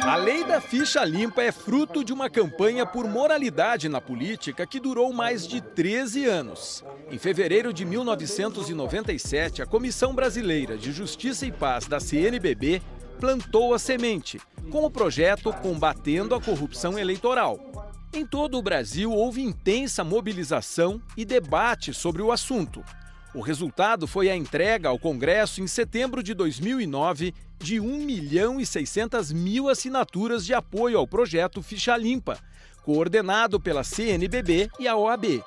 A lei da ficha limpa é fruto de uma campanha por moralidade na política que durou mais de 13 anos. Em fevereiro de 1997, a Comissão Brasileira de Justiça e Paz da CNBB plantou a semente, com o projeto Combatendo a Corrupção Eleitoral. Em todo o Brasil, houve intensa mobilização e debate sobre o assunto. O resultado foi a entrega ao Congresso, em setembro de 2009, de 1.600.000 assinaturas de apoio ao projeto Ficha Limpa, coordenado pela CNBB e a OAB.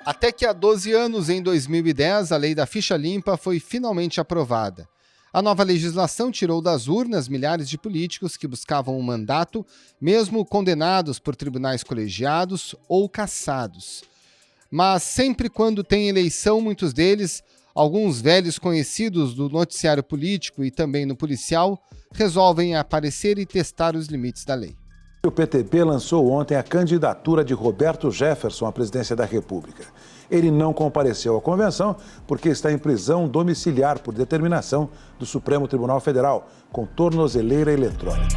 Até que há 12 anos, em 2010, a lei da ficha limpa foi finalmente aprovada. A nova legislação tirou das urnas milhares de políticos que buscavam um mandato, mesmo condenados por tribunais colegiados ou cassados. Mas sempre quando tem eleição, muitos deles, alguns velhos conhecidos do noticiário político e também no policial, resolvem aparecer e testar os limites da lei. O PTB lançou ontem a candidatura de Roberto Jefferson à presidência da República. Ele não compareceu à convenção porque está em prisão domiciliar por determinação do Supremo Tribunal Federal, com tornozeleira eletrônica.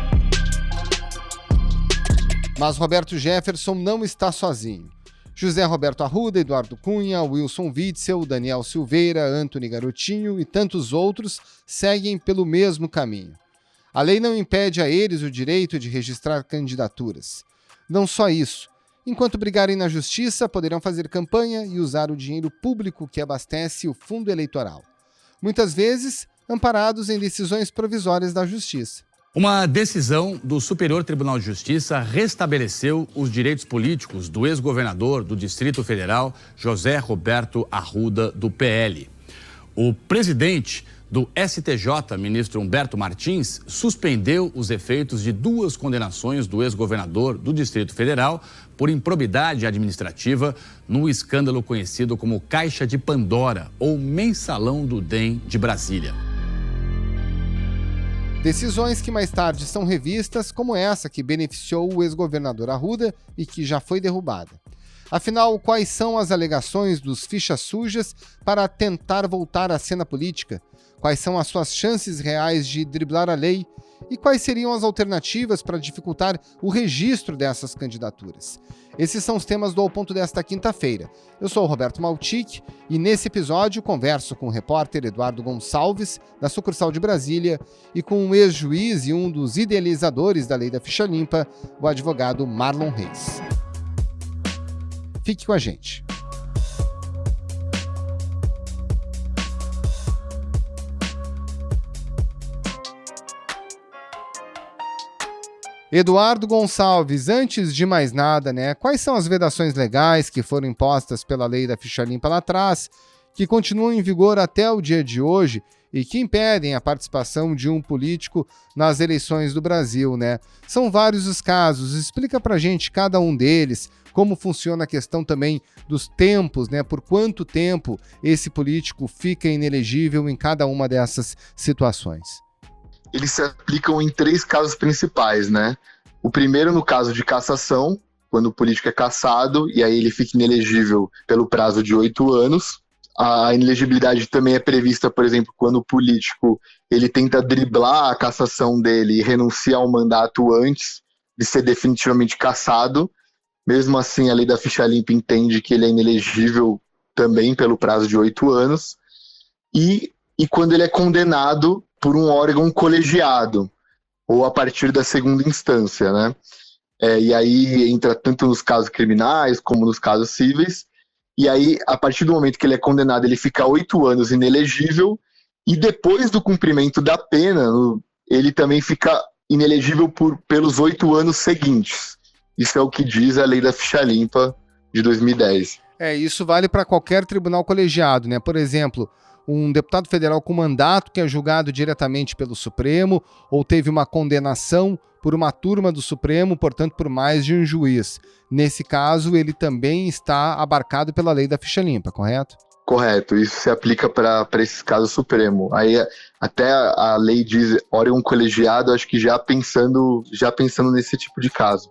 Mas Roberto Jefferson não está sozinho. José Roberto Arruda, Eduardo Cunha, Wilson Witzel, Daniel Silveira, Antony Garotinho e tantos outros seguem pelo mesmo caminho. A lei não impede a eles o direito de registrar candidaturas. Não só isso. Enquanto brigarem na justiça, poderão fazer campanha e usar o dinheiro público que abastece o fundo eleitoral. Muitas vezes, amparados em decisões provisórias da justiça. Uma decisão do Superior Tribunal de Justiça restabeleceu os direitos políticos do ex-governador do Distrito Federal, José Roberto Arruda, do PL. O presidente do STJ, ministro Humberto Martins, suspendeu os efeitos de 2 condenações do ex-governador do Distrito Federal por improbidade administrativa no escândalo conhecido como Caixa de Pandora, ou Mensalão do DEM de Brasília. Decisões que mais tarde são revistas, como essa que beneficiou o ex-governador Arruda e que já foi derrubada. Afinal, quais são as alegações dos fichas sujas para tentar voltar à cena política? Quais são as suas chances reais de driblar a lei? E quais seriam as alternativas para dificultar o registro dessas candidaturas? Esses são os temas do Ao Ponto desta quinta-feira. Eu sou o Roberto Maltic e nesse episódio converso com o repórter Eduardo Gonçalves, da sucursal de Brasília, e com um ex-juiz e um dos idealizadores da lei da ficha limpa, o advogado Marlon Reis. Fique com a gente. Eduardo Gonçalves, antes de mais nada, quais são as vedações legais que foram impostas pela lei da ficha limpa lá atrás, que continuam em vigor até o dia de hoje e que impedem a participação de um político nas eleições do Brasil, São vários os casos. Explica pra gente cada um deles, como funciona a questão também dos tempos, Por quanto tempo esse político fica inelegível em cada uma dessas situações. Eles se aplicam em 3 casos principais, O primeiro no caso de cassação, quando o político é cassado e aí ele fica inelegível pelo prazo de 8 anos. A inelegibilidade também é prevista, por exemplo, quando o político ele tenta driblar a cassação dele e renuncia ao mandato antes de ser definitivamente cassado. Mesmo assim, a lei da ficha limpa entende que ele é inelegível também pelo prazo de 8 anos. E quando ele é condenado por um órgão colegiado, ou a partir da segunda instância, E aí entra tanto nos casos criminais como nos casos cíveis, e aí, a partir do momento que ele é condenado, ele fica 8 anos inelegível, e depois do cumprimento da pena, ele também fica inelegível pelos 8 anos seguintes. Isso é o que diz a lei da ficha limpa de 2010. Isso vale para qualquer tribunal colegiado, Por exemplo, um deputado federal com mandato que é julgado diretamente pelo Supremo ou teve uma condenação por uma turma do Supremo, portanto por mais de um juiz. Nesse caso, ele também está abarcado pela lei da ficha limpa, correto? Correto, isso se aplica para esses casos Supremo. Aí até a lei diz órgão colegiado, acho que já pensando nesse tipo de caso.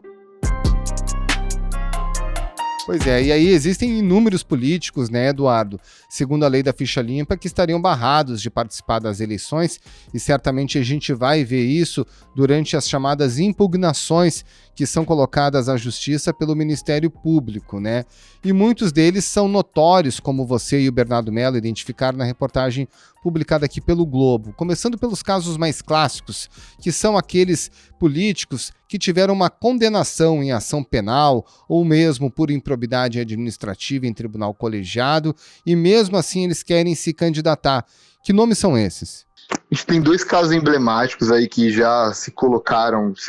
Pois é, e aí existem inúmeros políticos, né, Eduardo, segundo a lei da ficha limpa, que estariam barrados de participar das eleições, e certamente a gente vai ver isso durante as chamadas impugnações que são colocadas à justiça pelo Ministério Público, né? E muitos deles são notórios, como você e o Bernardo Mello identificaram na reportagem publicada aqui pelo Globo, começando pelos casos mais clássicos, que são aqueles políticos que tiveram uma condenação em ação penal ou mesmo por improbidade administrativa em tribunal colegiado e mesmo assim eles querem se candidatar. Que nomes são esses? A gente tem 2 casos emblemáticos aí que já se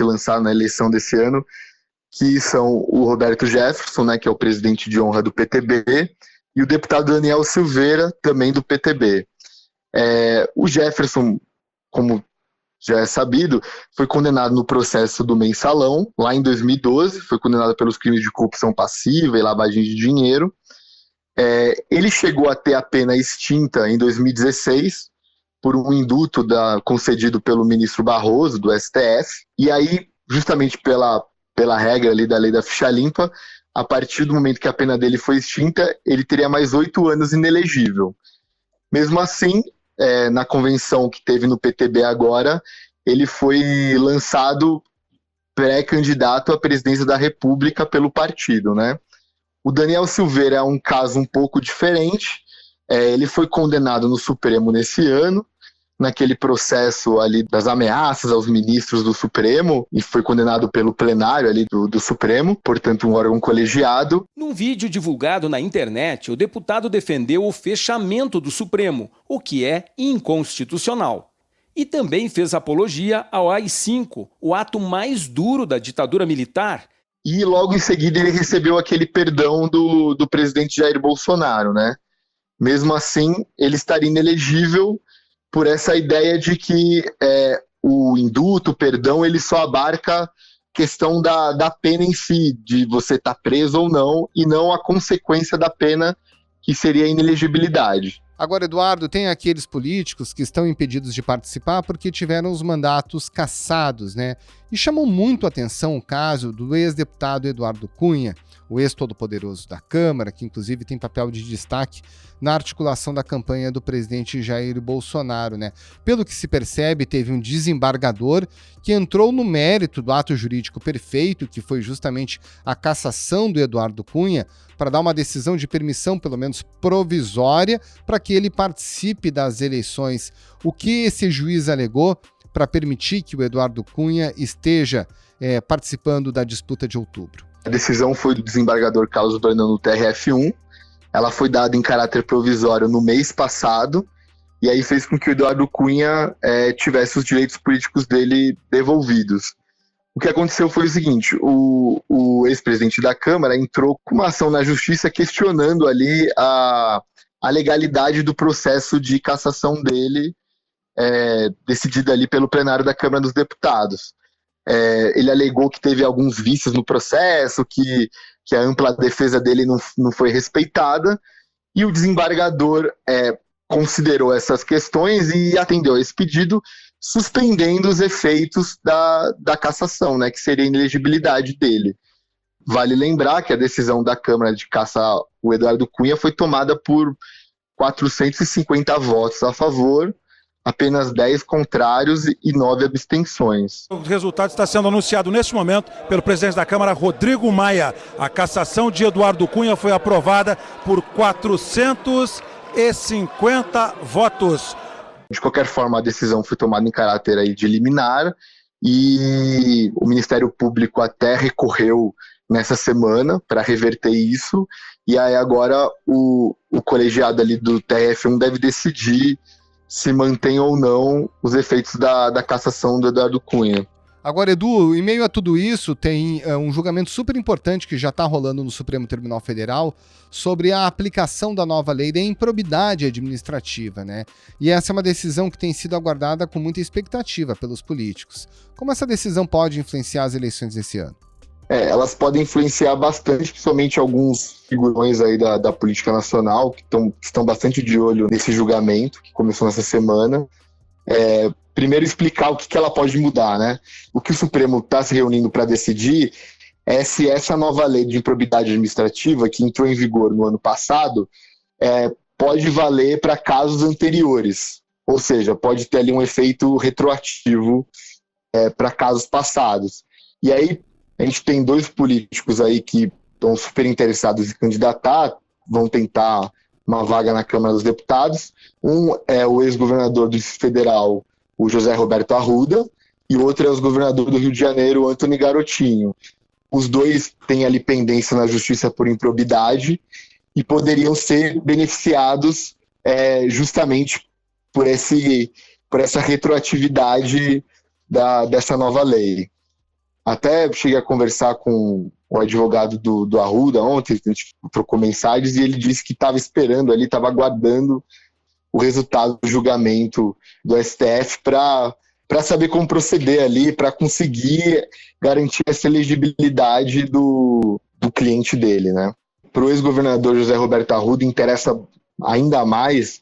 lançaram na eleição desse ano, que são o Roberto Jefferson, né, que é o presidente de honra do PTB, e o deputado Daniel Silveira, também do PTB. O Jefferson, como já é sabido, foi condenado no processo do Mensalão, lá em 2012, foi condenado pelos crimes de corrupção passiva e lavagem de dinheiro. Ele chegou a ter a pena extinta em 2016, por um indulto concedido pelo ministro Barroso, do STF, e aí, justamente pela regra ali da lei da ficha limpa, a partir do momento que a pena dele foi extinta, ele teria mais 8 anos inelegível. Mesmo assim, na convenção que teve no PTB agora, ele foi lançado pré-candidato à presidência da República pelo partido, né? O Daniel Silveira é um caso um pouco diferente. Ele foi condenado no Supremo nesse ano, naquele processo ali das ameaças aos ministros do Supremo, e foi condenado pelo plenário ali do Supremo, portanto um órgão colegiado. Num vídeo divulgado na internet, o deputado defendeu o fechamento do Supremo, o que é inconstitucional. E também fez apologia ao AI-5, o ato mais duro da ditadura militar. E logo em seguida ele recebeu aquele perdão do presidente Jair Bolsonaro, né? Mesmo assim, ele estaria inelegível por essa ideia de que o indulto, o perdão, ele só abarca a questão da pena em si, de você estar preso ou não, e não a consequência da pena, que seria a inelegibilidade. Agora, Eduardo, tem aqueles políticos que estão impedidos de participar porque tiveram os mandatos cassados, né? E chamou muito a atenção o caso do ex-deputado Eduardo Cunha, o ex-todo-poderoso da Câmara, que inclusive tem papel de destaque na articulação da campanha do presidente Jair Bolsonaro, né? Pelo que se percebe, teve um desembargador que entrou no mérito do ato jurídico perfeito, que foi justamente a cassação do Eduardo Cunha, para dar uma decisão de permissão, pelo menos provisória, para que ele participe das eleições. O que esse juiz alegou para permitir que o Eduardo Cunha esteja participando da disputa de outubro? A decisão foi do desembargador Carlos Brandão no TRF1. Ela foi dada em caráter provisório no mês passado, e aí fez com que o Eduardo Cunha tivesse os direitos políticos dele devolvidos. O que aconteceu foi o seguinte: o ex-presidente da Câmara entrou com uma ação na justiça questionando ali a legalidade do processo de cassação dele, decidido ali pelo plenário da Câmara dos Deputados. Ele alegou que teve alguns vícios no processo, que a ampla defesa dele não foi respeitada, e o desembargador considerou essas questões e atendeu a esse pedido, suspendendo os efeitos da cassação, né, que seria a inelegibilidade dele. Vale lembrar que a decisão da Câmara de cassar o Eduardo Cunha foi tomada por 450 votos a favor, apenas 10 contrários e 9 abstenções. O resultado está sendo anunciado neste momento pelo presidente da Câmara, Rodrigo Maia. A cassação de Eduardo Cunha foi aprovada por 450 votos. De qualquer forma, a decisão foi tomada em caráter aí de liminar, e o Ministério Público até recorreu nessa semana para reverter isso, e aí agora o colegiado ali do TRF1 deve decidir se mantém ou não os efeitos da cassação do Eduardo Cunha. Agora, Edu, em meio a tudo isso, tem um julgamento super importante que já está rolando no Supremo Tribunal Federal sobre a aplicação da nova lei da improbidade administrativa, né? E essa é uma decisão que tem sido aguardada com muita expectativa pelos políticos. Como essa decisão pode influenciar as eleições desse ano? Elas podem influenciar bastante, principalmente alguns figurões aí da política nacional, que estão bastante de olho nesse julgamento, que começou nessa semana. Primeiro, explicar o que ela pode mudar, né? O que o Supremo está se reunindo para decidir é se essa nova lei de improbidade administrativa, que entrou em vigor no ano passado, pode valer para casos anteriores, ou seja, pode ter ali um efeito retroativo para casos passados. E aí a gente tem 2 políticos aí que estão super interessados em candidatar, vão tentar uma vaga na Câmara dos Deputados. Um é o ex-governador do Distrito Federal, o José Roberto Arruda, e o outro é o ex-governador do Rio de Janeiro, o Antony Garotinho. Os 2 têm ali pendência na Justiça por improbidade e poderiam ser beneficiados justamente por essa retroatividade dessa nova lei. Até cheguei a conversar com o advogado do Arruda ontem, a gente trocou mensagens, e ele disse que estava esperando ali, estava aguardando o resultado do julgamento do STF para saber como proceder ali, para conseguir garantir essa elegibilidade do cliente dele, né? Para o ex-governador José Roberto Arruda interessa ainda mais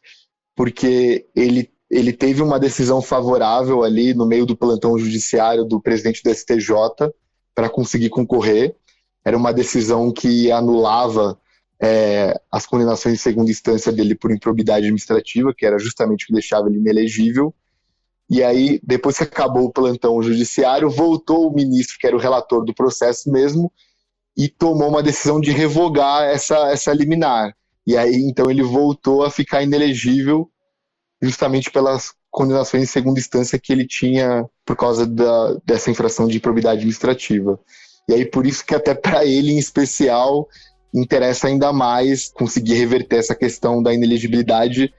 porque ele teve uma decisão favorável ali no meio do plantão judiciário do presidente do STJ para conseguir concorrer. Era uma decisão que anulava as condenações de segunda instância dele por improbidade administrativa, que era justamente o que deixava ele inelegível. E aí, depois que acabou o plantão judiciário, voltou o ministro, que era o relator do processo mesmo, e tomou uma decisão de revogar essa liminar. E aí, então, ele voltou a ficar inelegível justamente pelas condenações em segunda instância que ele tinha por causa dessa infração de improbidade administrativa. E aí, por isso que até para ele, em especial, interessa ainda mais conseguir reverter essa questão da inelegibilidade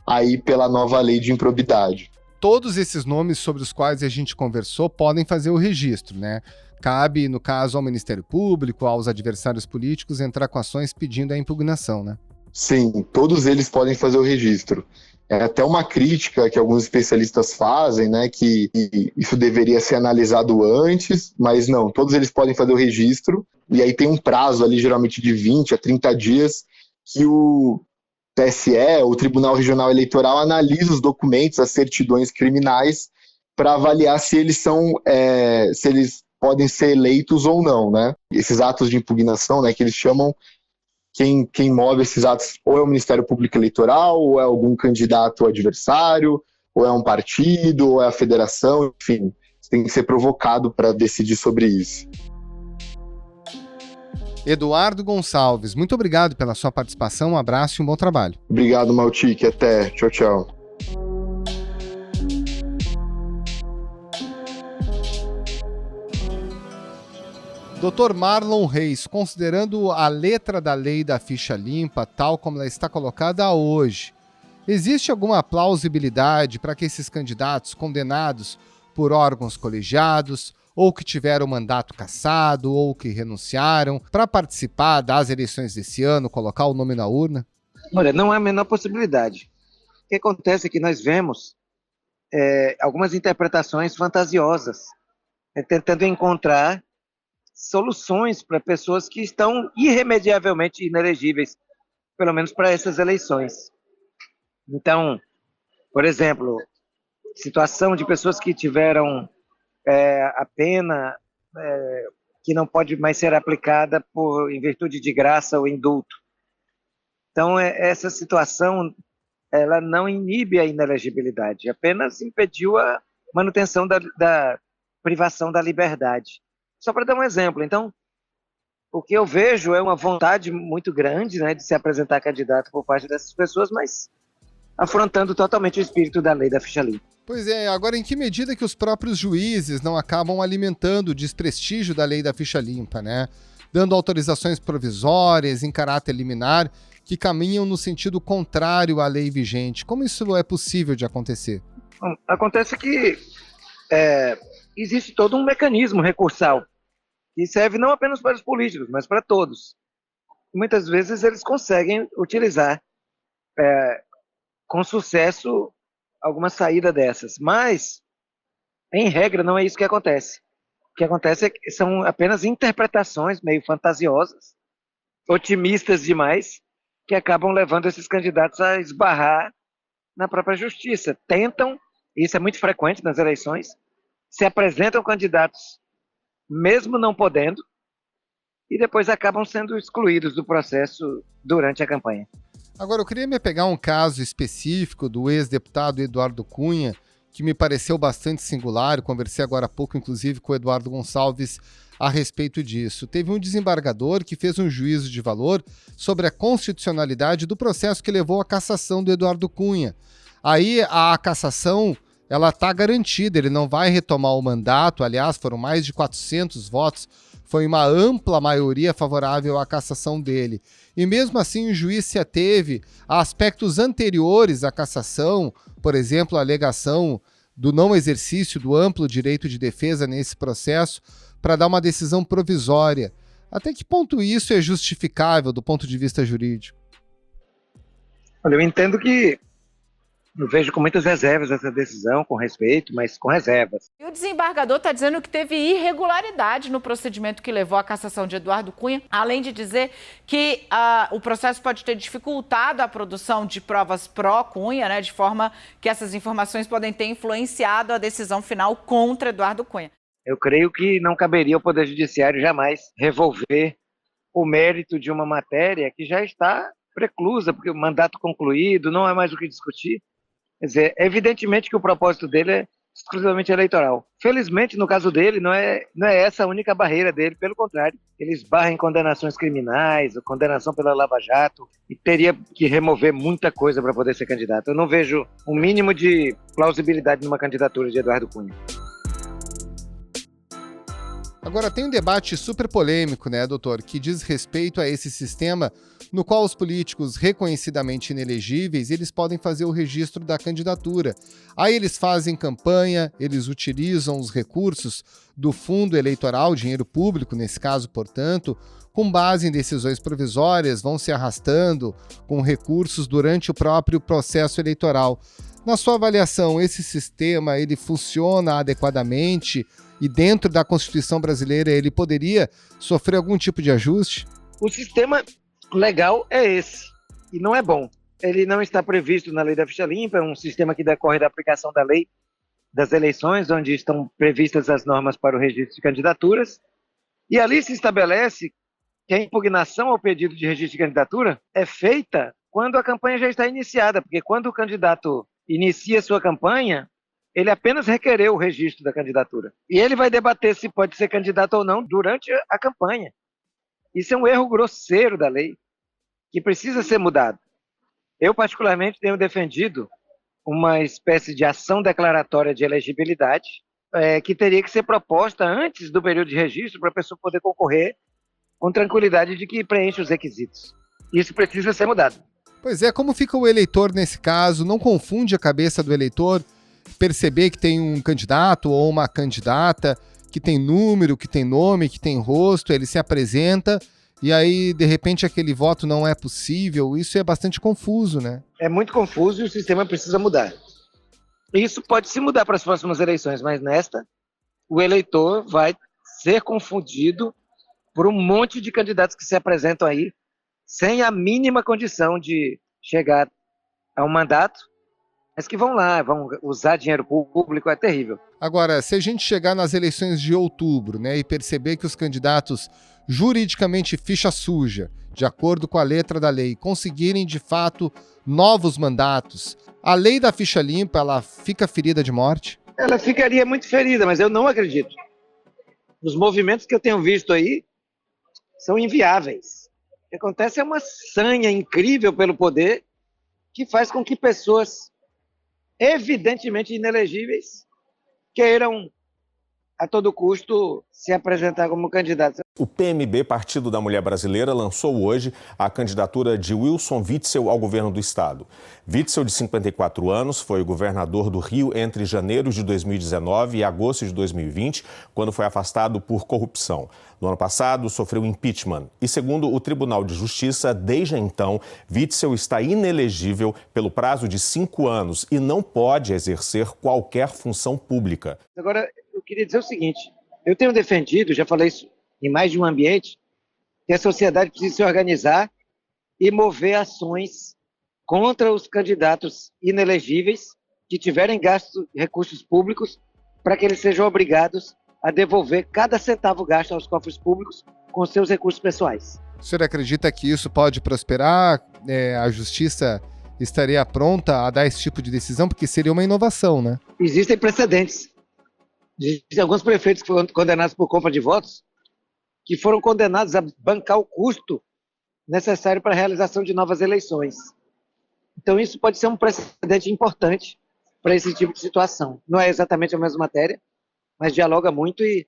aí pela nova lei de improbidade. Todos esses nomes sobre os quais a gente conversou podem fazer o registro, né? Cabe, no caso, ao Ministério Público, aos adversários políticos, entrar com ações pedindo a impugnação, né? Sim, todos eles podem fazer o registro. É até uma crítica que alguns especialistas fazem, né, que isso deveria ser analisado antes, mas não, todos eles podem fazer o registro, e aí tem um prazo ali, geralmente de 20 a 30 dias, que o TSE, o Tribunal Regional Eleitoral, analisa os documentos, as certidões criminais, para avaliar se eles se eles podem ser eleitos ou não, né? Esses atos de impugnação, né, que eles chamam, quem move esses atos ou é o Ministério Público Eleitoral, ou é algum candidato adversário, ou é um partido, ou é a federação, enfim, tem que ser provocado para decidir sobre isso. Eduardo Gonçalves, muito obrigado pela sua participação, um abraço e um bom trabalho. Obrigado, Maltic, até, tchau, tchau. Dr. Marlon Reis, considerando a letra da lei da ficha limpa, tal como ela está colocada hoje, existe alguma plausibilidade para que esses candidatos condenados por órgãos colegiados, ou que tiveram o mandato cassado, ou que renunciaram, para participar das eleições desse ano, colocar o nome na urna? Olha, não há a menor possibilidade. O que acontece é que nós vemos algumas interpretações fantasiosas, tentando encontrar soluções para pessoas que estão irremediavelmente inelegíveis, pelo menos para essas eleições. Então, por exemplo, situação de pessoas que tiveram a pena que não pode mais ser aplicada em virtude de graça ou indulto. Então, essa situação ela não inibe a inelegibilidade, apenas impediu a manutenção da privação da liberdade. Só para dar um exemplo, então, o que eu vejo é uma vontade muito grande, né, de se apresentar candidato por parte dessas pessoas, mas afrontando totalmente o espírito da lei da ficha limpa. Pois é, agora em que medida que os próprios juízes não acabam alimentando o desprestígio da lei da ficha limpa, né? Dando autorizações provisórias em caráter liminar que caminham no sentido contrário à lei vigente. Como isso é possível de acontecer? Bom, acontece que existe todo um mecanismo recursal que serve não apenas para os políticos, mas para todos. Muitas vezes eles conseguem utilizar com sucesso alguma saída dessas, mas em regra não é isso que acontece. O que acontece é que são apenas interpretações meio fantasiosas, otimistas demais, que acabam levando esses candidatos a esbarrar na própria justiça. Tentam, isso é muito frequente nas eleições, se apresentam candidatos mesmo não podendo, e depois acabam sendo excluídos do processo durante a campanha. Agora, eu queria me pegar um caso específico do ex-deputado Eduardo Cunha, que me pareceu bastante singular. Eu conversei agora há pouco, inclusive, com o Eduardo Gonçalves a respeito disso. Teve um desembargador que fez um juízo de valor sobre a constitucionalidade do processo que levou à cassação do Eduardo Cunha. Aí a cassação, ela está garantida, ele não vai retomar o mandato. Aliás, foram mais de 400 votos, foi uma ampla maioria favorável à cassação dele. E mesmo assim o juiz se ateve a aspectos anteriores à cassação, por exemplo, a alegação do não exercício do amplo direito de defesa nesse processo, para dar uma decisão provisória. Até que ponto isso é justificável do ponto de vista jurídico? Olha, eu entendo que eu vejo com muitas reservas essa decisão, com respeito, mas com reservas. E o desembargador está dizendo que teve irregularidade no procedimento que levou à cassação de Eduardo Cunha, além de dizer que o processo pode ter dificultado a produção de provas pró-Cunha, né, de forma que essas informações podem ter influenciado a decisão final contra Eduardo Cunha. Eu creio que não caberia ao Poder Judiciário jamais revolver o mérito de uma matéria que já está preclusa, porque o mandato concluído, não há mais o que discutir. Quer dizer, evidentemente que o propósito dele é exclusivamente eleitoral. Felizmente, no caso dele, não é essa a única barreira dele, pelo contrário, ele esbarra em condenações criminais, condenação pela Lava Jato, e teria que remover muita coisa para poder ser candidato. Eu não vejo um mínimo de plausibilidade numa candidatura de Eduardo Cunha. Agora, tem um debate super polêmico, né, doutor, que diz respeito a esse sistema no qual os políticos reconhecidamente inelegíveis, eles podem fazer o registro da candidatura. Aí eles fazem campanha, eles utilizam os recursos do fundo eleitoral, dinheiro público, nesse caso, portanto, com base em decisões provisórias, vão se arrastando com recursos durante o próprio processo eleitoral. Na sua avaliação, esse sistema, ele funciona adequadamente e dentro da Constituição brasileira ele poderia sofrer algum tipo de ajuste? O sistema legal é esse, e não é bom. Ele não está previsto na lei da ficha limpa, é um sistema que decorre da aplicação da lei das eleições, onde estão previstas as normas para o registro de candidaturas, e ali se estabelece que a impugnação ao pedido de registro de candidatura é feita quando a campanha já está iniciada, porque quando o candidato inicia sua campanha, ele apenas requereu o registro da candidatura. E ele vai debater se pode ser candidato ou não durante a campanha. Isso é um erro grosseiro da lei, que precisa ser mudado. Eu, particularmente, tenho defendido uma espécie de ação declaratória de elegibilidade, que teria que ser proposta antes do período de registro para a pessoa poder concorrer com tranquilidade de que preenche os requisitos. Isso precisa ser mudado. Pois é, como fica o eleitor nesse caso? Não confunde a cabeça do eleitor perceber que tem um candidato ou uma candidata que tem número, que tem nome, que tem rosto, ele se apresenta e aí, de repente, aquele voto não é possível. Isso é bastante confuso, né? É muito confuso e o sistema precisa mudar. Isso pode se mudar para as próximas eleições, mas nesta, o eleitor vai ser confundido por um monte de candidatos que se apresentam aí sem a mínima condição de chegar a um mandato, mas que vão lá, vão usar dinheiro público, é terrível. Agora, se a gente chegar nas eleições de outubro, né, e perceber que os candidatos juridicamente ficha suja, de acordo com a letra da lei, conseguirem de fato novos mandatos, a lei da ficha limpa, ela fica ferida de morte? Ela ficaria muito ferida, mas eu não acredito. Os movimentos que eu tenho visto aí são inviáveis. O que acontece é uma sanha incrível pelo poder que faz com que pessoas evidentemente inelegíveis queiram a todo custo se apresentar como candidatos. O PMB, Partido da Mulher Brasileira, lançou hoje a candidatura de Wilson Witzel ao governo do estado. Witzel, de 54 anos, foi governador do Rio entre janeiro de 2019 e agosto de 2020, quando foi afastado por corrupção. No ano passado, sofreu impeachment e, segundo o Tribunal de Justiça, desde então, Witzel está inelegível pelo prazo de 5 anos e não pode exercer qualquer função pública. Agora, eu queria dizer o seguinte, eu tenho defendido, já falei isso em mais de um ambiente, que a sociedade precisa se organizar e mover ações contra os candidatos inelegíveis que tiverem gasto recursos públicos para que eles sejam obrigados a devolver cada centavo gasto aos cofres públicos com seus recursos pessoais. O senhor acredita que isso pode prosperar? A justiça estaria pronta a dar esse tipo de decisão? Porque seria uma inovação, né? Existem precedentes. Existem alguns prefeitos que foram condenados por compra de votos, que foram condenados a bancar o custo necessário para a realização de novas eleições. Então isso pode ser um precedente importante para esse tipo de situação. Não é exatamente a mesma matéria, mas dialoga muito e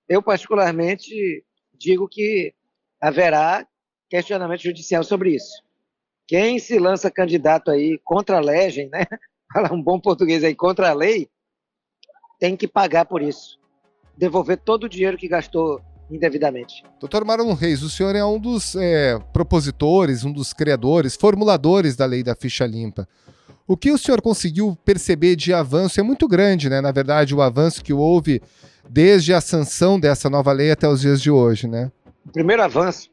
eu particularmente digo que haverá questionamento judicial sobre isso. Quem se lança candidato aí contra a legem, né? Falar um bom português aí, contra a lei, tem que pagar por isso. Devolver todo o dinheiro que gastou indevidamente. Doutor Marlon Reis, o senhor é um dos propositores, um dos criadores, formuladores da lei da ficha limpa. O que o senhor conseguiu perceber de avanço é muito grande, né? Na verdade, o avanço que houve desde a sanção dessa nova lei até os dias de hoje, né? O primeiro avanço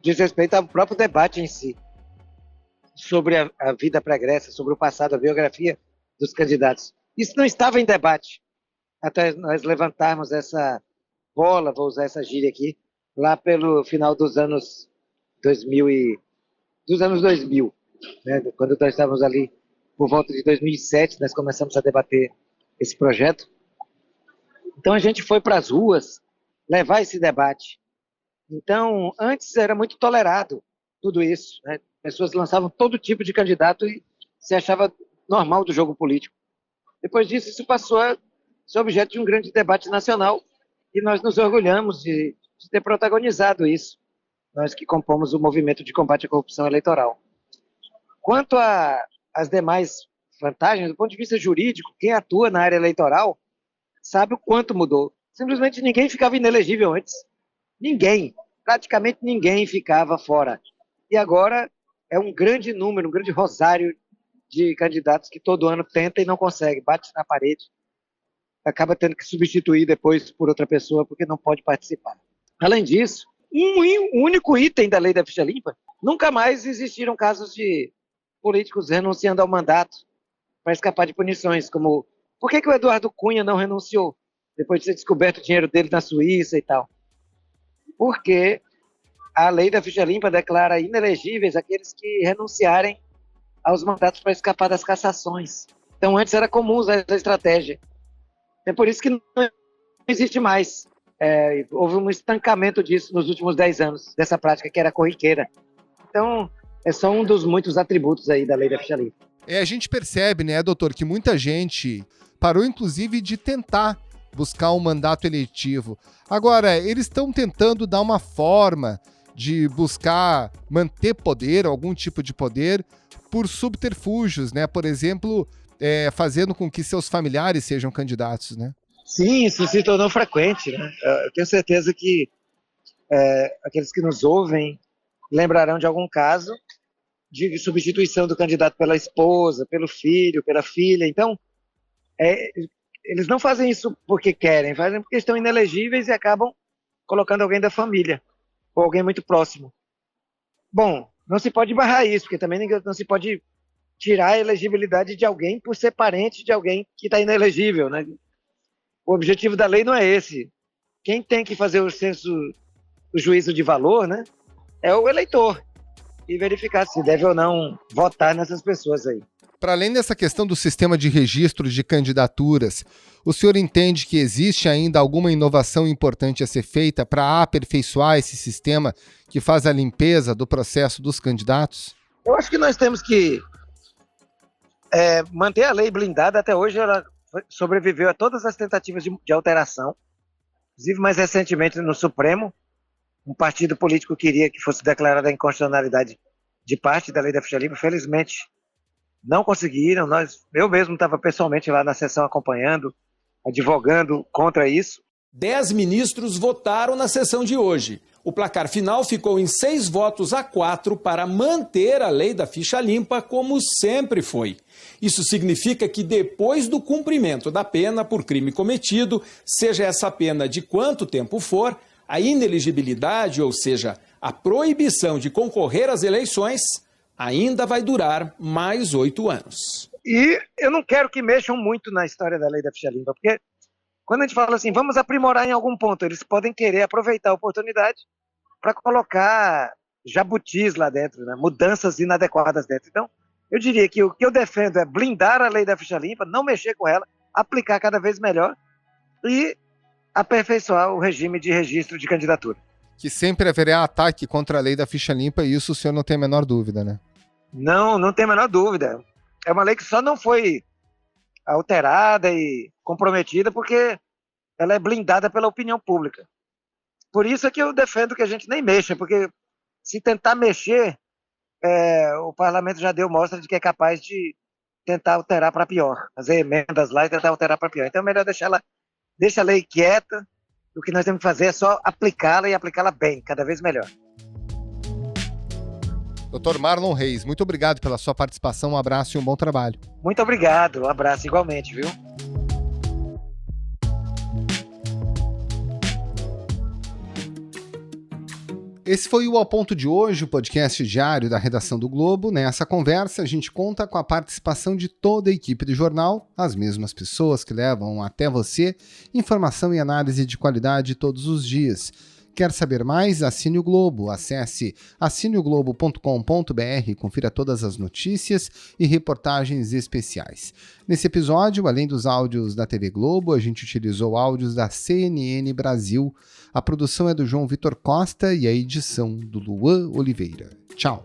diz respeito ao próprio debate em si, sobre a vida pregressa, sobre o passado, a biografia dos candidatos. Isso não estava em debate até nós levantarmos essa bola, vou usar essa gíria aqui, lá pelo final dos anos 2000, né? Quando nós estávamos ali por volta de 2007, nós começamos a debater esse projeto. Então a gente foi para as ruas levar esse debate. Então, antes era muito tolerado tudo isso, né? Pessoas lançavam todo tipo de candidato e se achava normal do jogo político. Depois disso, isso passou a ser objeto de um grande debate nacional e nós nos orgulhamos de ter protagonizado isso, nós que compomos o movimento de combate à corrupção eleitoral. Quanto às demais vantagens, do ponto de vista jurídico, quem atua na área eleitoral sabe o quanto mudou. Simplesmente ninguém ficava inelegível antes. Ninguém, praticamente ninguém ficava fora. E agora é um grande número, um grande rosário de candidatos que todo ano tenta e não consegue, bate na parede, acaba tendo que substituir depois por outra pessoa porque não pode participar. Além disso, um único item da lei da ficha limpa, nunca mais existiram casos de políticos renunciando ao mandato para escapar de punições, como por que o Eduardo Cunha não renunciou depois de ser descoberto o dinheiro dele na Suíça e tal? Porque a lei da ficha limpa declara inelegíveis aqueles que renunciarem aos mandatos para escapar das cassações. Então antes era comum usar essa estratégia. É por isso que não existe mais. Houve um estancamento disso nos últimos 10 anos, dessa prática que era corriqueira. Então é só um dos muitos atributos aí da lei da ficha limpa. A gente percebe, né, doutor, que muita gente parou inclusive de tentar buscar um mandato eletivo. Agora, eles estão tentando dar uma forma de buscar manter poder, algum tipo de poder, por subterfúgios, né? Por exemplo, fazendo com que seus familiares sejam candidatos, né? Sim, isso se tornou frequente, né? Eu tenho certeza que aqueles que nos ouvem lembrarão de algum caso de substituição do candidato pela esposa, pelo filho, pela filha. Então, eles não fazem isso porque querem, fazem porque estão inelegíveis e acabam colocando alguém da família ou alguém muito próximo. Bom, não se pode barrar isso, porque também não se pode tirar a elegibilidade de alguém por ser parente de alguém que está inelegível, né? O objetivo da lei não é esse. Quem tem que fazer o juízo de valor, né, é o eleitor e verificar se deve ou não votar nessas pessoas aí. Para além dessa questão do sistema de registro de candidaturas, o senhor entende que existe ainda alguma inovação importante a ser feita para aperfeiçoar esse sistema que faz a limpeza do processo dos candidatos? Eu acho que nós temos que manter a lei blindada. Até hoje ela sobreviveu a todas as tentativas de alteração, inclusive mais recentemente no Supremo, um partido político queria que fosse declarada a inconstitucionalidade de parte da lei da ficha limpa. Felizmente não conseguiram. Eu mesmo estava pessoalmente lá na sessão acompanhando, advogando contra isso. 10 ministros votaram na sessão de hoje. O placar final ficou em 6-4 para manter a lei da ficha limpa como sempre foi. Isso significa que depois do cumprimento da pena por crime cometido, seja essa pena de quanto tempo for, a inelegibilidade, ou seja, a proibição de concorrer às eleições, ainda vai durar mais 8 anos. E eu não quero que mexam muito na história da lei da ficha limpa, porque Quando a gente fala assim, vamos aprimorar em algum ponto, eles podem querer aproveitar a oportunidade para colocar jabutis lá dentro, né? Mudanças inadequadas dentro. Então, eu diria que o que eu defendo é blindar a lei da ficha limpa, não mexer com ela, aplicar cada vez melhor e aperfeiçoar o regime de registro de candidatura. Que sempre haverá ataque contra a lei da ficha limpa, e isso o senhor não tem a menor dúvida, né? Não tem a menor dúvida. É uma lei que só não foi alterada e comprometida porque ela é blindada pela opinião pública. Por isso é que eu defendo que a gente nem mexa, porque se tentar mexer, o parlamento já deu mostra de que é capaz de tentar alterar para pior, fazer emendas lá e tentar alterar para pior. Então é melhor deixa a lei quieta. O que nós temos que fazer é só aplicá-la e aplicá-la bem, cada vez melhor. Dr. Marlon Reis, muito obrigado pela sua participação, um abraço e um bom trabalho. Muito obrigado, um abraço igualmente, viu? Esse foi o Ao Ponto de hoje, o podcast diário da redação do Globo. Nessa conversa, a gente conta com a participação de toda a equipe do jornal, as mesmas pessoas que levam até você informação e análise de qualidade todos os dias. Quer saber mais? Assine o Globo. Acesse assineoglobo.com.br e confira todas as notícias e reportagens especiais. Nesse episódio, além dos áudios da TV Globo, a gente utilizou áudios da CNN Brasil. A produção é do João Vitor Costa e a edição do Luan Oliveira. Tchau!